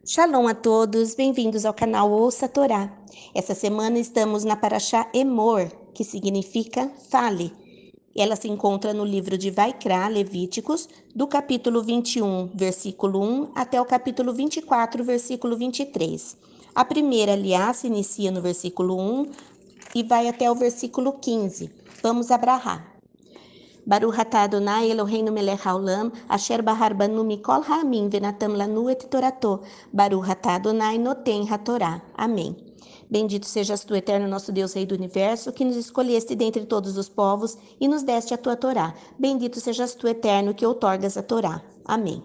Shalom a todos, bem-vindos ao canal Ouça a Torá. Essa semana estamos na Parashá Emor, que significa fale. Ela se encontra no livro de Vaikra, Levíticos, do capítulo 21, versículo 1, até o capítulo 24, versículo 23. A primeira, aliás, se inicia no versículo 1 e vai até o versículo 15. Vamos abrahar. Baruch atah Adonai Eloheinu melech haolam, asher bahar banu mikol ha'amim venatam lanu et torato. Baruch atah Adonai noten hatorá. Amém. Bendito sejas tu, eterno nosso Deus, Rei do Universo, que nos escolheste dentre todos os povos e nos deste a tua Torá. Bendito sejas tu, eterno, que outorgas a Torá. Amém.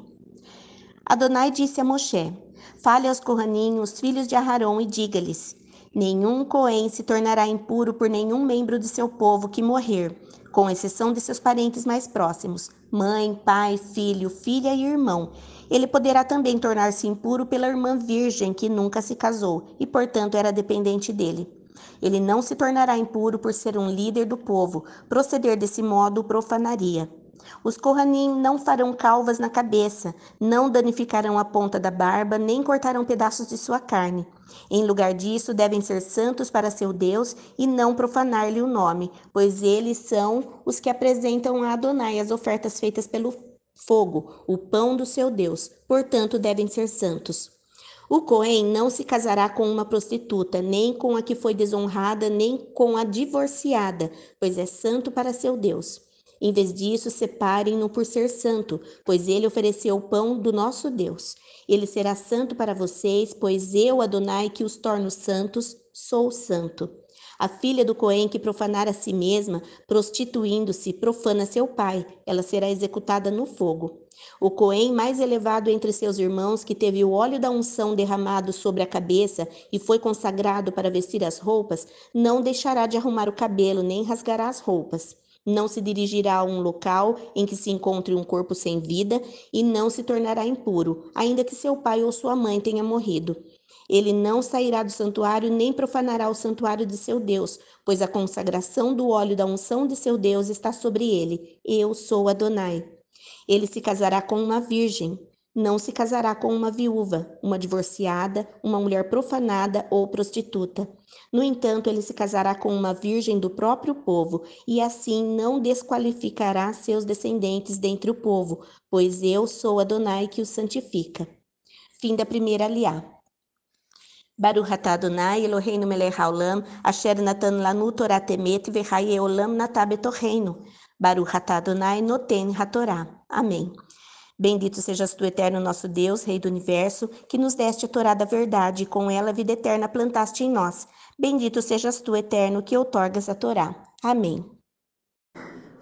Adonai disse a Moshe: Fale aos Kohanim, os filhos de Aharon, e diga-lhes: Nenhum Cohen se tornará impuro por nenhum membro de seu povo que morrer, com exceção de seus parentes mais próximos, mãe, pai, filho, filha e irmão. Ele poderá também tornar-se impuro pela irmã virgem que nunca se casou e, portanto, era dependente dele. Ele não se tornará impuro por ser um líder do povo, proceder desse modo o profanaria. Os Kohanim não farão calvas na cabeça, não danificarão a ponta da barba, nem cortarão pedaços de sua carne. Em lugar disso, devem ser santos para seu Deus e não profanar-lhe o nome, pois eles são os que apresentam a Adonai as ofertas feitas pelo fogo, o pão do seu Deus. Portanto, devem ser santos. O Cohen não se casará com uma prostituta, nem com a que foi desonrada, nem com a divorciada, pois é santo para seu Deus. Em vez disso, separem-no por ser santo, pois ele ofereceu o pão do nosso Deus. Ele será santo para vocês, pois eu, Adonai, que os torno santos, sou santo. A filha do Cohen que profanar a si mesma, prostituindo-se, profana seu pai. Ela será executada no fogo. O Cohen mais elevado entre seus irmãos, que teve o óleo da unção derramado sobre a cabeça e foi consagrado para vestir as roupas, não deixará de arrumar o cabelo, nem rasgará as roupas. Não se dirigirá a um local em que se encontre um corpo sem vida e não se tornará impuro, ainda que seu pai ou sua mãe tenha morrido. Ele não sairá do santuário nem profanará o santuário de seu Deus, pois a consagração do óleo da unção de seu Deus está sobre ele. Eu sou Adonai. Ele se casará com uma virgem, não se casará com uma viúva, uma divorciada, uma mulher profanada ou prostituta. No entanto, ele se casará com uma virgem do próprio povo, e assim não desqualificará seus descendentes dentre o povo, pois eu sou Adonai que os santifica. Fim da primeira aliá. Baruch atah Adonai Eloheinu melech haolam, asher natan lanu Torah temet v'chaye olam natah betocheinu. Baruch atah Adonai noten hatorá. Amém. Bendito sejas tu, eterno nosso Deus, Rei do Universo, que nos deste a Torá da verdade, e com ela a vida eterna plantaste em nós. Bendito sejas tu, eterno, que outorgas a Torá. Amém.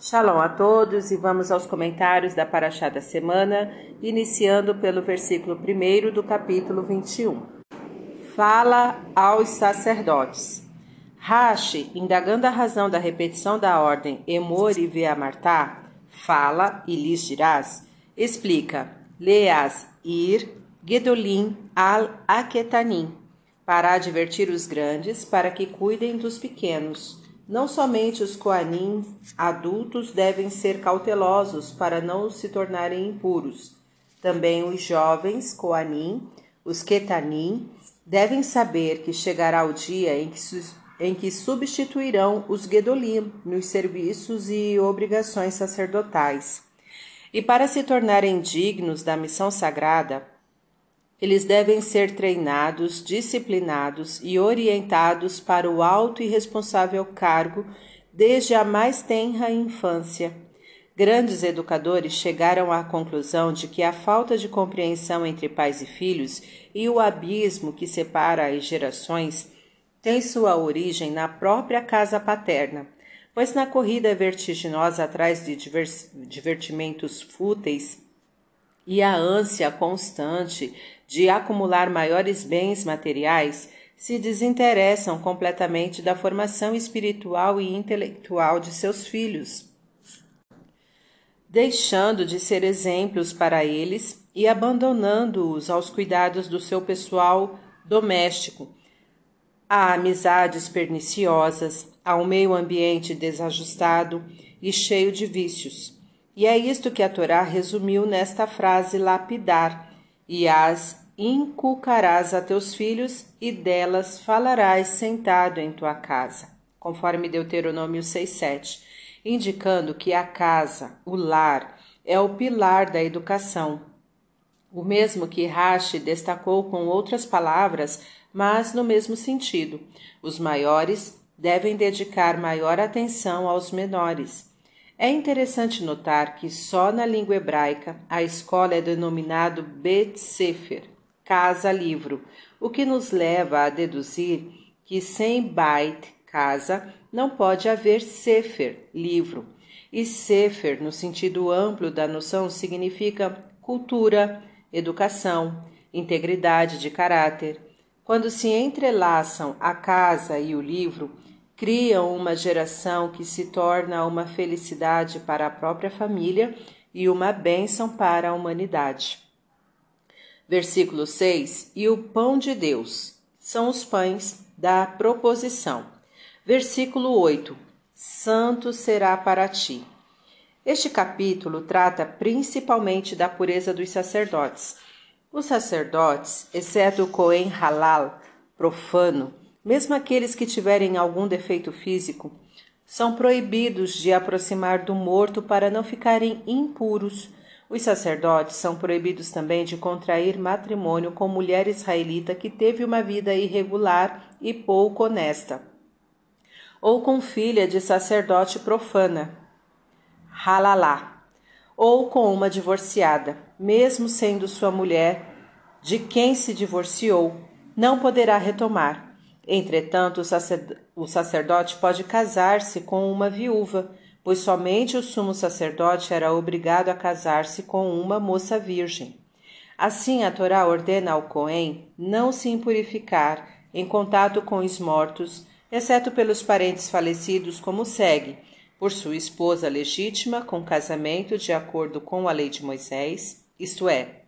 Shalom a todos e vamos aos comentários da Parashá da semana, iniciando pelo versículo 1 do capítulo 21. Fala aos sacerdotes. Rashi, indagando a razão da repetição da ordem Emor e Ve'amartá, fala e lhes dirás, explica, leas ir Gedolim al-Aketanim, para advertir os grandes, para que cuidem dos pequenos. Não somente os Coanim adultos devem ser cautelosos para não se tornarem impuros. Também os jovens Coanim, os Ketanim, devem saber que chegará o dia em que substituirão os Gedolim nos serviços e obrigações sacerdotais. E para se tornarem dignos da missão sagrada, eles devem ser treinados, disciplinados e orientados para o alto e responsável cargo desde a mais tenra infância. Grandes educadores chegaram à conclusão de que a falta de compreensão entre pais e filhos e o abismo que separa as gerações tem sua origem na própria casa paterna, pois na corrida vertiginosa atrás de divertimentos fúteis e a ânsia constante de acumular maiores bens materiais, se desinteressam completamente da formação espiritual e intelectual de seus filhos, deixando de ser exemplos para eles e abandonando-os aos cuidados do seu pessoal doméstico, a amizades perniciosas, a um meio ambiente desajustado e cheio de vícios. E é isto que a Torá resumiu nesta frase lapidar, Yas inculcarás a teus filhos e delas falarás sentado em tua casa, conforme Deuteronômio 6:7, indicando que a casa, o lar, é o pilar da educação. O mesmo que Rashi destacou com outras palavras, mas no mesmo sentido. Os maiores devem dedicar maior atenção aos menores. É interessante notar que só na língua hebraica a escola é denominado Bet Sefer, casa-livro, o que nos leva a deduzir que sem Bait, casa, não pode haver Sefer, livro. E Sefer, no sentido amplo da noção, significa cultura, educação, integridade de caráter. Quando se entrelaçam a casa e o livro, criam uma geração que se torna uma felicidade para a própria família e uma bênção para a humanidade. Versículo 6. E o pão de Deus são os pães da proposição. Versículo 8. Santo será para ti. Este capítulo trata principalmente da pureza dos sacerdotes. Os sacerdotes, exceto o Cohen Halal, profano, mesmo aqueles que tiverem algum defeito físico, são proibidos de aproximar do morto para não ficarem impuros. Os sacerdotes são proibidos também de contrair matrimônio com mulher israelita que teve uma vida irregular e pouco honesta, ou com filha de sacerdote profana, halalá, ou com uma divorciada, mesmo sendo sua mulher, de quem se divorciou, não poderá retomar. Entretanto, o sacerdote pode casar-se com uma viúva, pois somente o sumo sacerdote era obrigado a casar-se com uma moça virgem. Assim, a Torá ordena ao Cohen não se impurificar em contato com os mortos, exceto pelos parentes falecidos, como segue: por sua esposa legítima, com casamento de acordo com a lei de Moisés, isto é,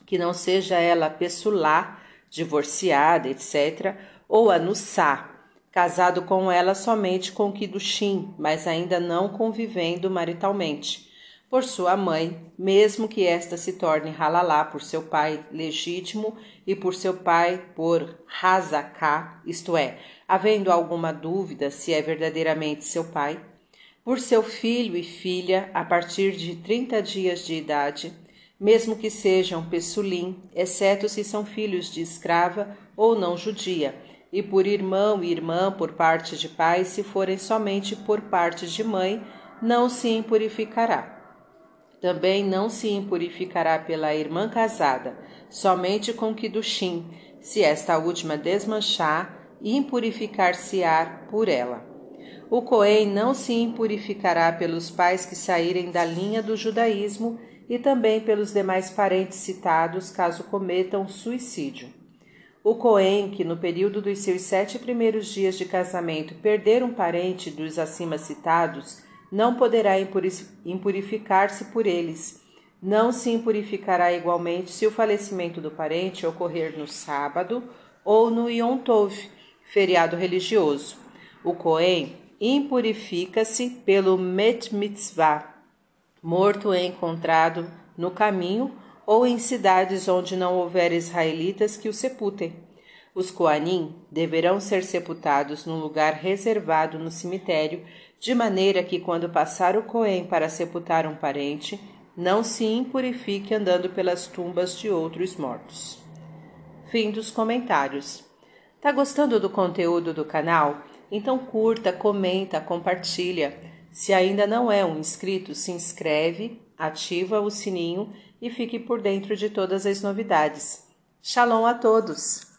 que não seja ela pessulá, divorciada, etc., ou anussá, casado com ela somente com kiddushim, mas ainda não convivendo maritalmente, por sua mãe, mesmo que esta se torne halalá por seu pai legítimo e por seu pai por hazaká, isto é, havendo alguma dúvida se é verdadeiramente seu pai, por seu filho e filha a partir de 30 dias de idade, mesmo que sejam pessulim, exceto se são filhos de escrava ou não judia, e por irmão e irmã por parte de pai, se forem somente por parte de mãe, não se impurificará. Também não se impurificará pela irmã casada, somente com kiddushim, se esta última desmanchar, impurificar-se-á por ela. O Cohen não se impurificará pelos pais que saírem da linha do judaísmo e também pelos demais parentes citados, caso cometam suicídio. O Cohen, que no período dos seus 7 primeiros dias de casamento perder um parente dos acima citados, não poderá impurificar-se por eles. Não se impurificará igualmente se o falecimento do parente ocorrer no sábado ou no Yom Tov, feriado religioso. O Cohen impurifica-se pelo Met Mitzvah, morto encontrado no caminho ou em cidades onde não houver israelitas que o sepultem. Os Coanim deverão ser sepultados num lugar reservado no cemitério, de maneira que quando passar o Cohen para sepultar um parente, não se impurifique andando pelas tumbas de outros mortos. Fim dos comentários. Tá gostando do conteúdo do canal? Então curta, comenta, compartilha. Se ainda não é um inscrito, se inscreve, ativa o sininho e fique por dentro de todas as novidades. Shalom a todos!